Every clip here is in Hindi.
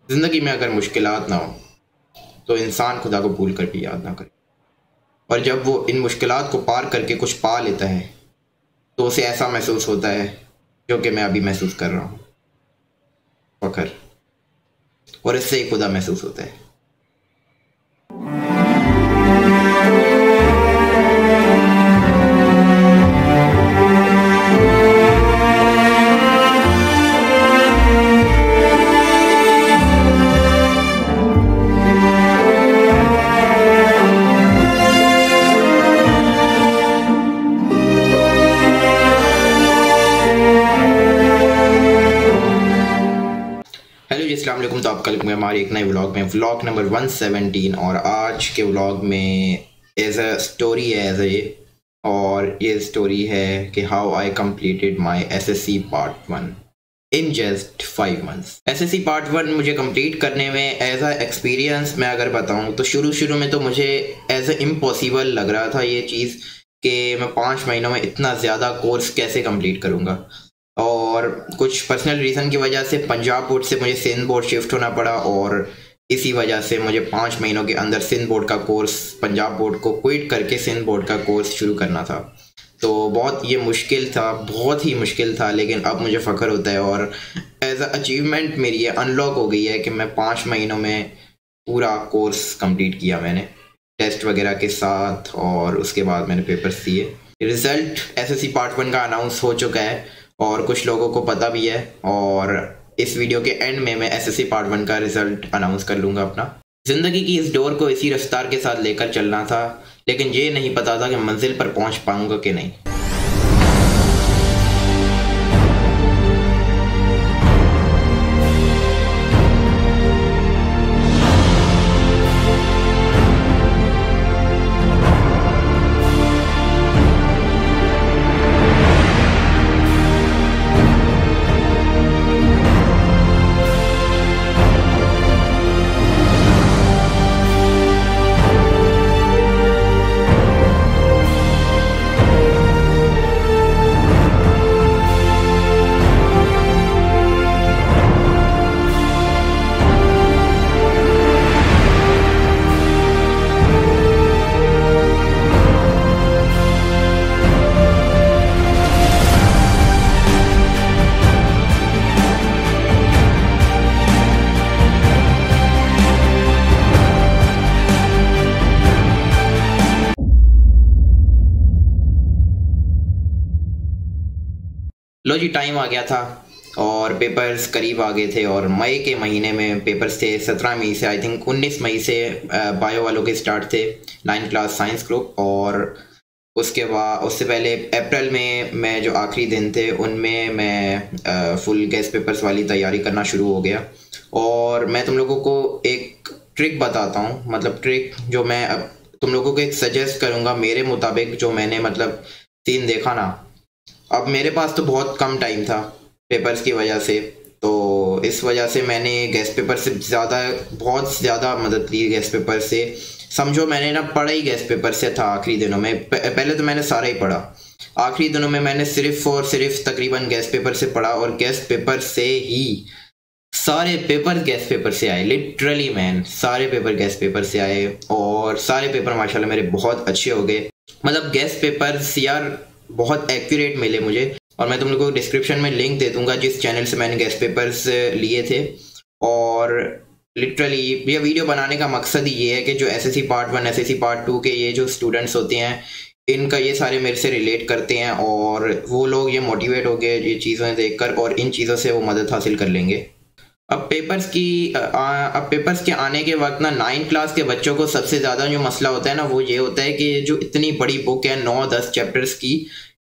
ज़िंदगी में अगर मुश्किलात ना हो तो इंसान खुदा को भूल कर भी याद ना करे, और जब वो इन मुश्किलात को पार करके कुछ पा लेता है तो उसे ऐसा महसूस होता है जो कि मैं अभी महसूस कर रहा हूँ, फ़ख्र। और इससे ही खुदा महसूस होता है। हेलो जी, अस्सलाम वालेकुम। तो आपका लिखूँगा हमारी एक नए व्लॉग में, व्लॉग नंबर 117। और आज के व्लॉग में एज अ स्टोरी है और ये स्टोरी है कि how I completed my SSC part 1 in just 5 months. SSC part 1 मुझे कंप्लीट करने में एज अ एक्सपीरियंस मैं अगर बताऊं तो शुरू में तो मुझे एज अ इम्पॉसिबल लग रहा था ये चीज़ कि मैं 5 महीनों में इतना ज़्यादा कोर्स कैसे कंप्लीट करूँगा। और कुछ पर्सनल रीज़न की वजह से पंजाब बोर्ड से मुझे सिंध बोर्ड शिफ्ट होना पड़ा, और इसी वजह से मुझे 5 महीनों के अंदर सिंध बोर्ड का कोर्स, पंजाब बोर्ड को क्विट करके सिंध बोर्ड का कोर्स शुरू करना था। तो बहुत ये मुश्किल था, बहुत ही मुश्किल था, लेकिन अब मुझे फ़ख्र होता है और एज अ अचीवमेंट मेरी ये अनलॉक हो गई है कि मैं 5 महीनों में पूरा कोर्स कंप्लीट किया मैंने, टेस्ट वगैरह के साथ। और उसके बाद मैंने पेपर्स दिए। रिज़ल्ट एसएससी पार्ट 1 का अनाउंस हो चुका है और कुछ लोगों को पता भी है, और इस वीडियो के एंड में मैं एसएससी पार्ट 1 का रिजल्ट अनाउंस कर लूँगा अपना। ज़िंदगी की इस डोर को इसी रफ्तार के साथ लेकर चलना था, लेकिन ये नहीं पता था कि मंजिल पर पहुँच पाऊँगा कि नहीं। लो जी, टाइम आ गया था और पेपर्स करीब आ गए थे, और मई के महीने में पेपर्स थे। 17 मई से, आई थिंक 19 मई से बायो वालों के स्टार्ट थे, 9th क्लास साइंस ग्रुप। और उसके बाद उससे पहले अप्रैल में मैं जो आखिरी दिन थे उनमें मैं फुल गेस्ट पेपर्स वाली तैयारी करना शुरू हो गया। और मैं तुम लोगों को एक ट्रिक बताता हूँ, मतलब ट्रिक जो मैं अब तुम लोगों को एक सजेस्ट करूँगा मेरे मुताबिक, जो मैंने मतलब सीन देखा ना। अब मेरे पास तो बहुत कम टाइम था पेपर्स की वजह से, तो इस वजह से मैंने गेस्ट पेपर से बहुत ज़्यादा मदद ली। गेस्ट पेपर से समझो मैंने ना पढ़ा ही गेस्ट पेपर से था आखिरी दिनों में। पहले तो मैंने सारा ही पढ़ा, आखिरी दिनों में मैंने सिर्फ और सिर्फ तकरीबन गेस्ट पेपर से पढ़ा, और गेस्ट पेपर से ही सारे पेपर गेस्ट पेपर से आए। लिटरली मैन, सारे पेपर गेस्ट पेपर से आए, और सारे पेपर माशाल्लाह मेरे बहुत अच्छे हो गए। मतलब गेस्ट पेपर्स यार बहुत एक्यूरेट मिले मुझे, और मैं तुम लोगों को डिस्क्रिप्शन में लिंक दे दूंगा जिस चैनल से मैंने गेस्ट पेपर्स लिए थे। और लिटरली ये वीडियो बनाने का मकसद ही ये है कि जो एसएससी पार्ट 1 एसएससी पार्ट 2 के ये जो स्टूडेंट्स होते हैं, इनका ये सारे मेरे से रिलेट करते हैं, और वो लोग ये मोटिवेट हो गए ये चीज़ें देखकर, और इन चीज़ों से वो मदद हासिल कर लेंगे। अब पेपर्स के आने के वक्त ना 9th क्लास के बच्चों को सबसे ज़्यादा जो मसला होता है ना, वो ये होता है कि जो इतनी बड़ी बुक है 9-10 चैप्टर्स की,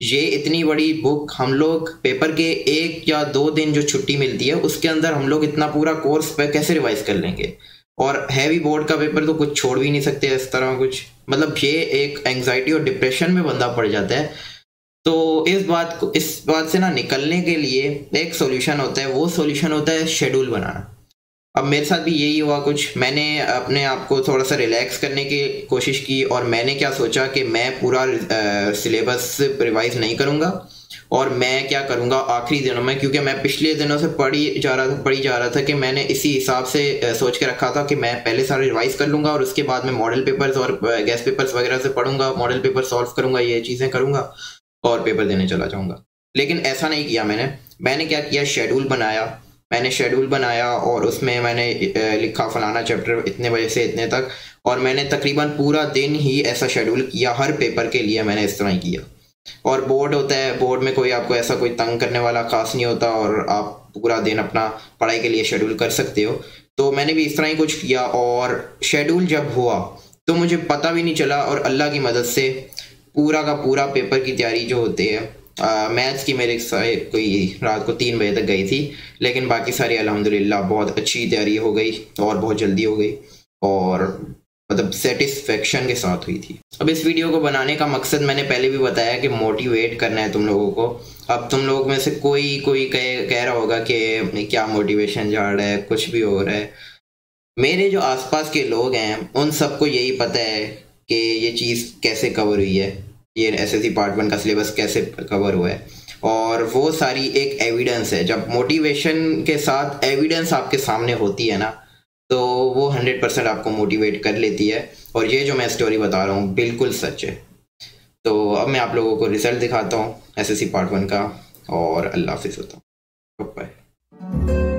ये इतनी बड़ी बुक हम लोग पेपर के 1 या 2 दिन जो छुट्टी मिलती है उसके अंदर हम लोग इतना पूरा कोर्स पे कैसे रिवाइज कर लेंगे। और हैवी बोर्ड का पेपर तो कुछ छोड़ भी नहीं सकते इस तरह कुछ, मतलब ये एक एंग्जाइटी और डिप्रेशन में बंदा पड़ जाता है। तो इस बात से ना निकलने के लिए एक सॉल्यूशन होता है, वो सॉल्यूशन होता है शेड्यूल बनाना। अब मेरे साथ भी यही हुआ कुछ। मैंने अपने आप को थोड़ा सा रिलैक्स करने की कोशिश की, और मैंने क्या सोचा कि मैं पूरा सिलेबस रिवाइज नहीं करूँगा, और मैं क्या करूँगा आखिरी दिनों में, क्योंकि मैं पिछले दिनों से पढ़ी जा रहा था कि मैंने इसी हिसाब से सोच के रखा था कि मैं पहले सारे रिवाइज कर लूँगा और उसके बाद में मॉडल पेपर्स और गेस्ट पेपर्स वगैरह से पढ़ूंगा, मॉडल पेपर सॉल्व करूँगा, ये चीज़ें करूँगा और पेपर देने चला जाऊँगा। लेकिन ऐसा नहीं किया मैंने क्या किया, शेड्यूल बनाया और उसमें मैंने लिखा फलाना चैप्टर इतने बजे से इतने तक, और मैंने तकरीबन पूरा दिन ही ऐसा शेड्यूल किया। हर पेपर के लिए मैंने इस तरह ही किया। और बोर्ड होता है, बोर्ड में कोई आपको ऐसा कोई तंग करने वाला खास नहीं होता और आप पूरा दिन अपना पढ़ाई के लिए शेड्यूल कर सकते हो। तो मैंने भी इस तरह ही कुछ किया और शेड्यूल जब हुआ तो मुझे पता भी नहीं चला, और अल्लाह की मदद से पूरा का पूरा पेपर की तैयारी जो होती है, मैथ्स की मेरे कोई रात को 3 बजे तक गई थी, लेकिन बाकी सारी अल्हम्दुलिल्लाह बहुत अच्छी तैयारी हो गई और बहुत जल्दी हो गई और मतलब सेटिस्फेक्शन के साथ हुई थी। अब इस वीडियो को बनाने का मकसद मैंने पहले भी बताया कि मोटिवेट करना है तुम लोगों को। अब तुम लोगों में से कोई कह रहा होगा कि क्या मोटिवेशन झाड़ है, कुछ भी हो रहा है। मेरे जो आसपास के लोग हैं उन सबको यही पता है कि ये चीज़ कैसे कवर हुई है, ये एसएससी पार्ट 1 का सिलेबस कैसे कवर हुआ है, और वो सारी एक एविडेंस है। जब मोटिवेशन के साथ एविडेंस आपके सामने होती है ना, तो वो 100% आपको मोटिवेट कर लेती है। और ये जो मैं स्टोरी बता रहा हूँ बिल्कुल सच है। तो अब मैं आप लोगों को रिजल्ट दिखाता हूँ एसएससी पार्ट 1 का, और अल्लाह हाफिज़ होता हूँ। बाय।